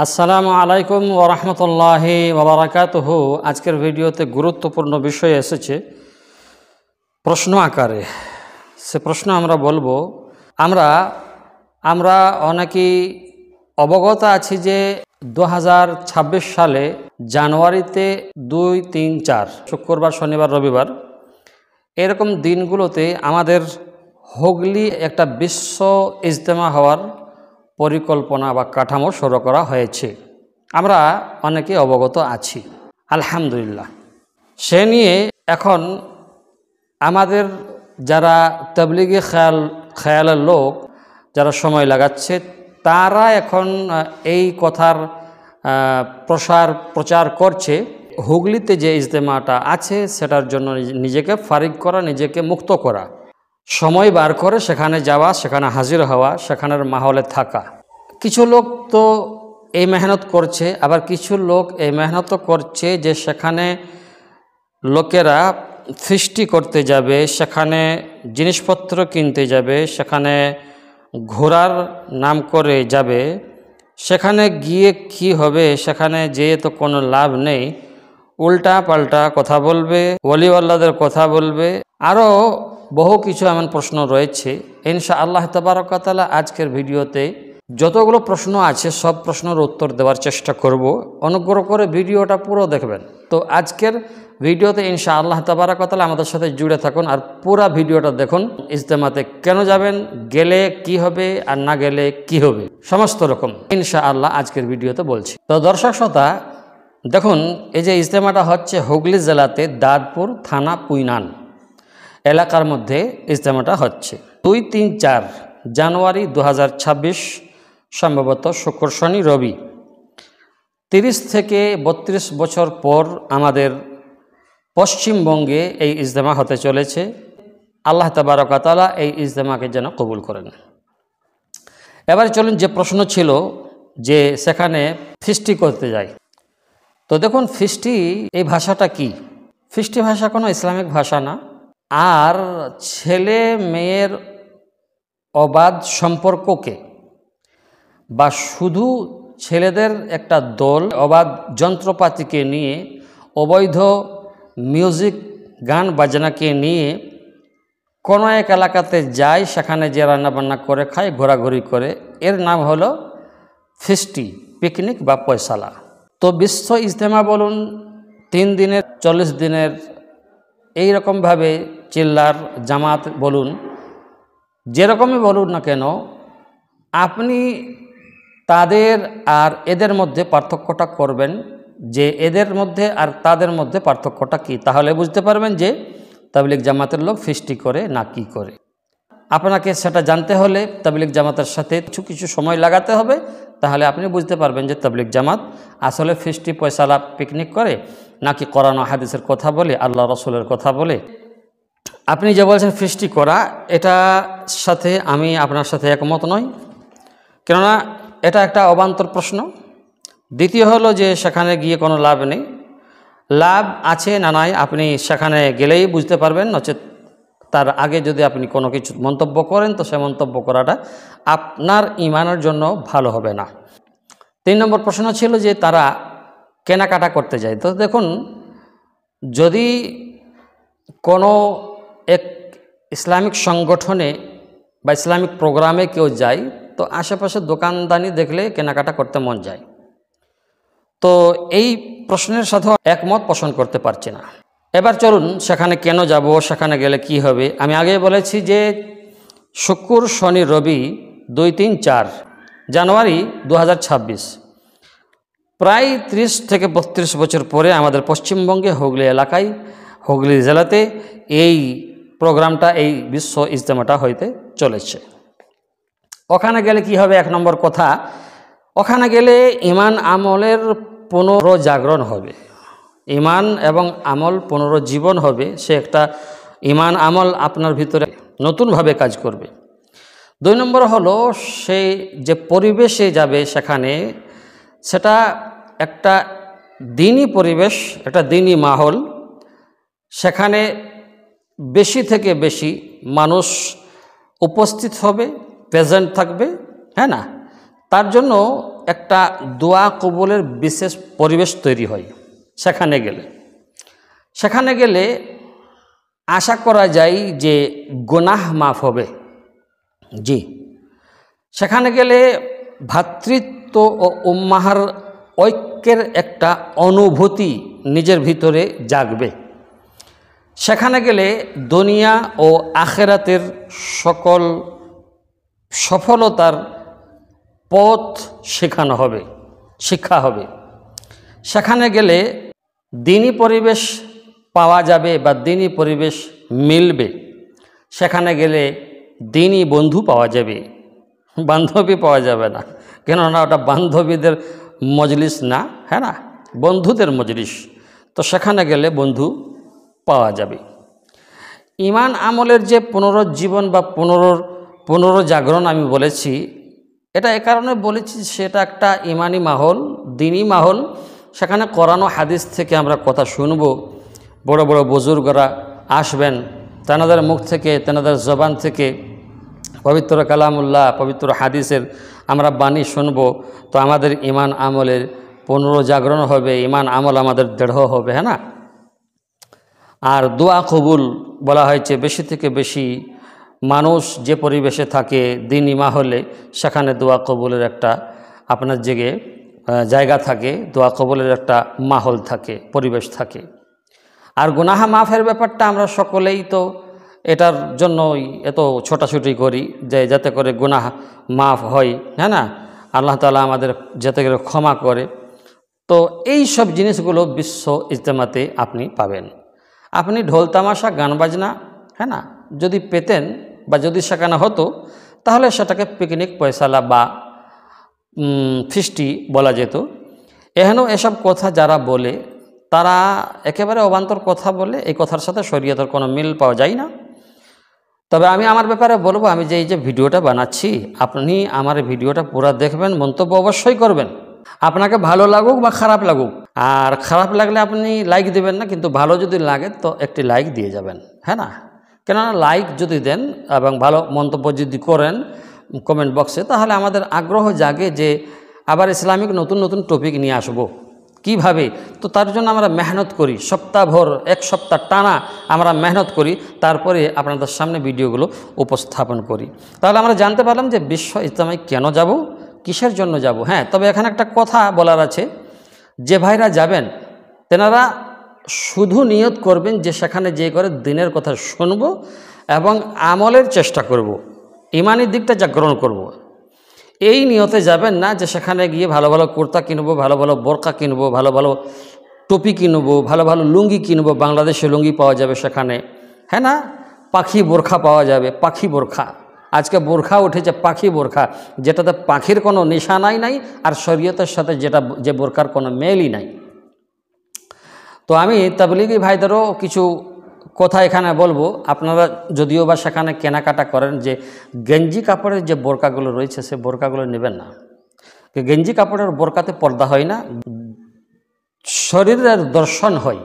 আসসালামু আলাইকুম ওয়া রাহমাতুল্লাহি ওয়া বারাকাতুহু। আজকের ভিডিওতে গুরুত্বপূর্ণ বিষয় এসেছে প্রশ্ন আকারে। সে প্রশ্ন আমরা বলবো। আমরা অনেকেই অবগত আছি যে 2026 সালে জানুয়ারিতে 2, 3, 4 শুক্রবার, শনিবার, রবিবার এরকম দিনগুলোতে আমাদের হুগলি একটা বিশ্ব ইজতেমা হওয়ার পরিকল্পনা বা কাঠামো শুরু করা হয়েছে। আমরা অনেকে অবগত আছি, আলহামদুলিল্লাহ। সে নিয়ে এখন আমাদের যারা তাবলিগি খেয়ালের লোক, যারা সময় লাগাচ্ছে, তারা এখন এই কথার প্রচার করছে হুগলিতে যে ইজতেমাটা আছে সেটার জন্য নিজেকে ফারিগ করা, নিজেকে মুক্ত করা, সময় বার করে সেখানে যাওয়া, সেখানে হাজির হওয়া, সেখানের মাহলে থাকা। কিছু লোক তো এই মেহনত করছে, আবার কিছু লোক এই মেহনত করছে যে সেখানে লোকেরা ফিস্টি করতে যাবে, সেখানে জিনিসপত্র কিনতে যাবে, সেখানে ঘোরার নাম করে যাবে। সেখানে গিয়ে কি হবে? সেখানে যেয়ে তো কোনো লাভ নেই, উল্টা পাল্টা কথা বলবে, ওয়ালিওয়াল্লাদের কথা বলবে, আরও বহু কিছু এমন প্রশ্ন রয়েছে। ইনশাআল্লাহ তাবারক ওয়া তাআলা আজকের ভিডিওতে যতগুলো প্রশ্ন আছে সব প্রশ্নের উত্তর দেওয়ার চেষ্টা করব। অনুগ্রহ করে ভিডিওটা পুরো দেখবেন। তো আজকের ভিডিওতে ইনশাআল্লাহ তাবারক ওয়া তাআলা আমাদের সাথে জুড়ে থাকুন আর পুরো ভিডিওটা দেখুন। ইজতেমাতে কেন যাবেন, গেলে কি হবে, আর না গেলে কি হবে, সমস্ত রকম ইনশাআল্লাহ আজকের ভিডিওতে বলছি। তো দর্শক শ্রোতা দেখুন, এই যে ইজতেমাটা হচ্ছে হুগলি জেলাতে দাঁতপুর থানা পুইনান এলাকার মধ্যে ইজতেমাটা হচ্ছে 2, 3, 4 জানুয়ারি 2026, সম্ভবত শুক্র, শনি, রবি। 30 থেকে 32 বছর পর আমাদের পশ্চিমবঙ্গে এই ইজতেমা হতে চলেছে। আল্লাহ তাবারক ওয়া তাআলা এই ইজতেমাকে যেন কবুল করেন। এবার চলুন, যে প্রশ্ন ছিল যে সেখানে ফিস্টি করতে যাই। তো দেখুন, ফিস্টি এই ভাষাটা কি? ফিস্টি ভাষা কোনো ইসলামিক ভাষা না। আর ছেলে মেয়ের অবাধ সম্পর্ককে বা শুধু ছেলেদের একটা দল অবাধ যন্ত্রপাতিকে নিয়ে, অবৈধ মিউজিক গান বাজনাকে নিয়ে কোনো এক এলাকাতে যায়, সেখানে যে রান্নাবান্না করে খায়, ঘোরাঘুরি করে, এর নাম হলো ফিস্টি, পিকনিক বা পয়সালা। তো বিশ্ব ইজতেমা বলুন, 3 দিনের, 40 দিনের, এই রকমভাবে চিল্লার জামাত বলুন, যেরকমই বলুন না কেন, আপনি তাদের আর এদের মধ্যে পার্থক্যটা করবেন যে এদের মধ্যে আর তাদের মধ্যে পার্থক্যটা কি। তাহলে বুঝতে পারবেন যে তাবলিগ জামাতের লোক ফিস্টি করে না কি করে। আপনাকে সেটা জানতে হলে তাবলিগ জামাতের সাথে কিছু সময় লাগাতে হবে। তাহলে আপনি বুঝতে পারবেন যে তাবলিগ জামাত আসলে ফিস্টি পয়সালা পিকনিক করে নাকি কোরআন ও হাদিসের কথা বলে, আল্লাহ রসুলের কথা বলে। আপনি যে বলছেন ফিস্টি করা, এটা সাথে আমি আপনার সাথে একমত নই, কেননা এটা একটা অবান্তর প্রশ্ন। দ্বিতীয় হলো যে সেখানে গিয়ে কোনো লাভ নেই। লাভ আছে না নাই আপনি সেখানে গেলেই বুঝতে পারবেন, নচেত তার আগে যদি আপনি কোনো কিছু মন্তব্য করেন তো সে মন্তব্য করাটা আপনার ঈমানের জন্য ভালো হবে না। 3 নম্বর প্রশ্ন ছিল যে তারা কেনাকাটা করতে যায়। তো দেখুন, যদি কোনো এক ইসলামিক সংগঠনে বা ইসলামিক প্রোগ্রামে কেউ যায়, তো আশেপাশে দোকানদানি দেখলে কেনাকাটা করতে মন যায়। তো এই প্রশ্নের সাথে একমত পোষণ করতে পারছি না। এবার চলুন, সেখানে কেন যাব, সেখানে গেলে কি হবে। আমি আগে বলেছি যে শুক্র, শনি, রবি 2, 3, 4 জানুয়ারি 2026, প্রায় 30 থেকে 32 বছর পরে আমাদের পশ্চিমবঙ্গে হুগলি এলাকায়, হুগলি জেলাতে এই প্রোগ্রামটা, এই বিশ্ব ইজতেমাটা হইতে চলেছে। ওখানে গেলে কি হবে? 1 নম্বর কথা, ওখানে গেলে ঈমান আমলের পুনরজাগরণ হবে, ঈমান এবং আমল পুনরুজ্জীবন হবে। সে একটা ঈমান আমল আপনার ভিতরে নতুনভাবে কাজ করবে। 2 নম্বর হলো, সে যে পরিবেশে যাবে সেখানে, সেটা একটা দ্বীনি পরিবেশ, একটা দ্বীনি মাহল। সেখানে বেশি থেকে বেশি মানুষ উপস্থিত হবে, প্রেজেন্ট থাকবে, হ্যাঁ না? তার জন্য একটা দোয়া কবুলের বিশেষ পরিবেশ তৈরি হয় সেখানে গেলে আশা করা যায় যে গুনাহ মাফ হবে। জি, সেখানে গেলে ভ্রাতৃত্ব ও উম্মাহার ঐক্যের একটা অনুভূতি নিজের ভিতরে জাগবে। সেখানে গেলে দুনিয়া ও আখেরাতের সকল সফলতার পথ শিক্ষা হবে। সেখানে গেলে দ্বীনি পরিবেশ পাওয়া যাবে বা দ্বীনি পরিবেশ মিলবে। সেখানে গেলে দ্বীনি বন্ধু পাওয়া যাবে, বান্ধবী পাওয়া যাবে না, কেননা ওটা বান্ধবীদের মজলিস না, হ্যাঁ না, বন্ধুদের মজলিস। তো সেখানে গেলে বন্ধু পাওয়া যাবে। ঈমান আমলের যে পুনরুজ্জীবন বা পুনরজাগরণ আমি বলেছি, এটা এ কারণে বলেছি সেটা একটা ইমানি মাহল, দ্বীনি মাহল। সেখানে কোরআন ও হাদিস থেকে আমরা কথা শুনব, বড় বড় বুজুর্গরা আসবেন, তেনাদের মুখ থেকে, তেনাদের জবান থেকে পবিত্র কালামুল্লাহ, পবিত্র হাদিসের আমরা বাণী শুনব। তো আমাদের ঈমান আমলের পুনরজাগরণ হবে, ঈমান আমল আমাদের দৃঢ় হবে, হ্যাঁ না। আর দোয়া কবুল বলা হয়েছে, বেশি থেকে বেশি মানুষ যে পরিবেশে থাকে দ্বীনি মাহলে, সেখানে দোয়া কবুলের একটা আপনার জায়গা থাকে, দোয়া কবুলের একটা মাহল থাকে, পরিবেশ থাকে। আর গুনাহ মাফের ব্যাপারটা আমরা সকলেই তো এটার জন্যই এত ছোটাছুটি করি যে যাতে করে গুনাহ মাফ হয়, হ্যাঁ না, আল্লাহ তাআলা আমাদের যাতে করে ক্ষমা করে। তো এই সব জিনিসগুলো বিশ্ব ইজতেমাতে আপনি পাবেন। আপনি ঢোল তামাশা, গান বাজনা, হ্যাঁ না, যদি পেতেন বা যদি সেখানে হতো, তাহলে সেটাকে পিকনিক পয়সালা বা ফিস্টি বলা যেত। এহেন এসব কথা যারা বলে তারা একেবারে অবান্তর কথা বলে, এই কথার সাথে শরীয়তের কোনো মিল পাওয়া যায় না। তবে আমি আমার ব্যাপারে বলবো, আমি যে এই যে ভিডিওটা বানাচ্ছি, আপনি আমার ভিডিওটা পুরো দেখবেন, মন্তব্য অবশ্যই করবেন, আপনাকে ভালো লাগুক বা খারাপ লাগুক। আর খারাপ লাগলে আপনি লাইক দেবেন না, কিন্তু ভালো যদি লাগে তো একটি লাইক দিয়ে যাবেন, হ্যাঁ না। কেননা লাইক যদি দেন এবং ভালো মন্তব্য যদি করেন কমেন্ট বক্সে, তাহলে আমাদের আগ্রহ জাগে যে আবার ইসলামিক নতুন নতুন টপিক নিয়ে আসব কিভাবে। তো তার জন্য আমরা মেহনত করি, সপ্তাহভর, এক সপ্তাহ টানা আমরা মেহনত করি, তারপরে আপনাদের সামনে ভিডিওগুলো উপস্থাপন করি। তাহলে আমরা জানতে পারলাম যে বিশ্ব ইজতেমায় কেন যাব, কিসের জন্য যাব। হ্যাঁ, তবে এখানে একটা কথা বলার আছে, যে ভাইরা যাবেন তেনারা শুধু নিয়ত করবেন যে সেখানে যে করে দিনের কথা শুনব এবং আমলের চেষ্টা করব, ইমানি দিকটা জাগরণ করব। এই নিয়তে যাবেন না যে সেখানে গিয়ে ভালো ভালো কুর্তা কিনবো, ভালো ভালো বোরকা কিনবো, ভালো ভালো টুপি কিনবো, ভালো ভালো লুঙ্গি কিনবো। বাংলাদেশে লুঙ্গি পাওয়া যাবে সেখানে, হ্যাঁ না, পাখি বোরখা পাওয়া যাবে, পাখি বোরখা। আজকে বোরখা উঠেছে পাখি বোরখা, যেটাতে পাখির কোনো নিশানাই নাই আর শরীয়তের সাথে যে বোরখার কোনো মেলই নাই। তো আমি তাবলিগি ভাইদেরও কিছু কথা এখানে বলবো। আপনারা যদিও বা সেখানে কেনাকাটা করেন, যে গেঞ্জি কাপড়ের যে বোরকাগুলো রয়েছে সে বোরকাগুলো নেবেন না। গেঞ্জি কাপড়ের বোরকাতে পর্দা হয় না, শরীরের দর্শন হয়।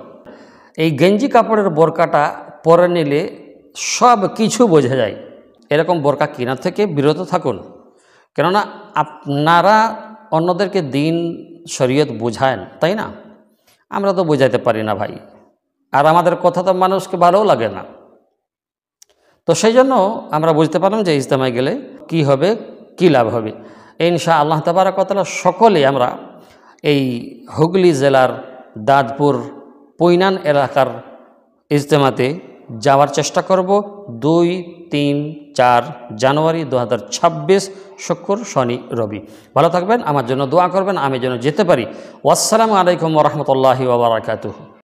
এই গেঞ্জি কাপড়ের বোরকাটা পরে নিলে সব কিছু বোঝা যায়। এরকম বোরকা কেনা থেকে বিরত থাকুন, কেননা আপনারা অন্যদেরকে দিন শরীয়ত বোঝায়েন, তাই না? আমরা তো বোঝাইতে পারি না ভাই, আর আমাদের কথা তো মানুষকে ভালোও লাগে না। তো সেই জন্য আমরা বুঝতে পারলাম যে ইজতেমায় গেলে কি হবে, কি লাভ হবে। ইনশাআল্লাহ তাবারাক ওয়া তাআলা সকলে আমরা এই হুগলি জেলার দাঁতপুর পৈনান এলাকার ইজতেমাতে যাওয়ার চেষ্টা করব 2, 3, 4 জানুয়ারি 2026 শুক্র, শনি, রবি। ভালো থাকবেন, আমার জন্য দোয়া করবেন, আমি যেন যেতে পারি। আসসালামু আলাইকুম ওয়া রাহমাতুল্লাহি ওয়া বারাকাতুহু।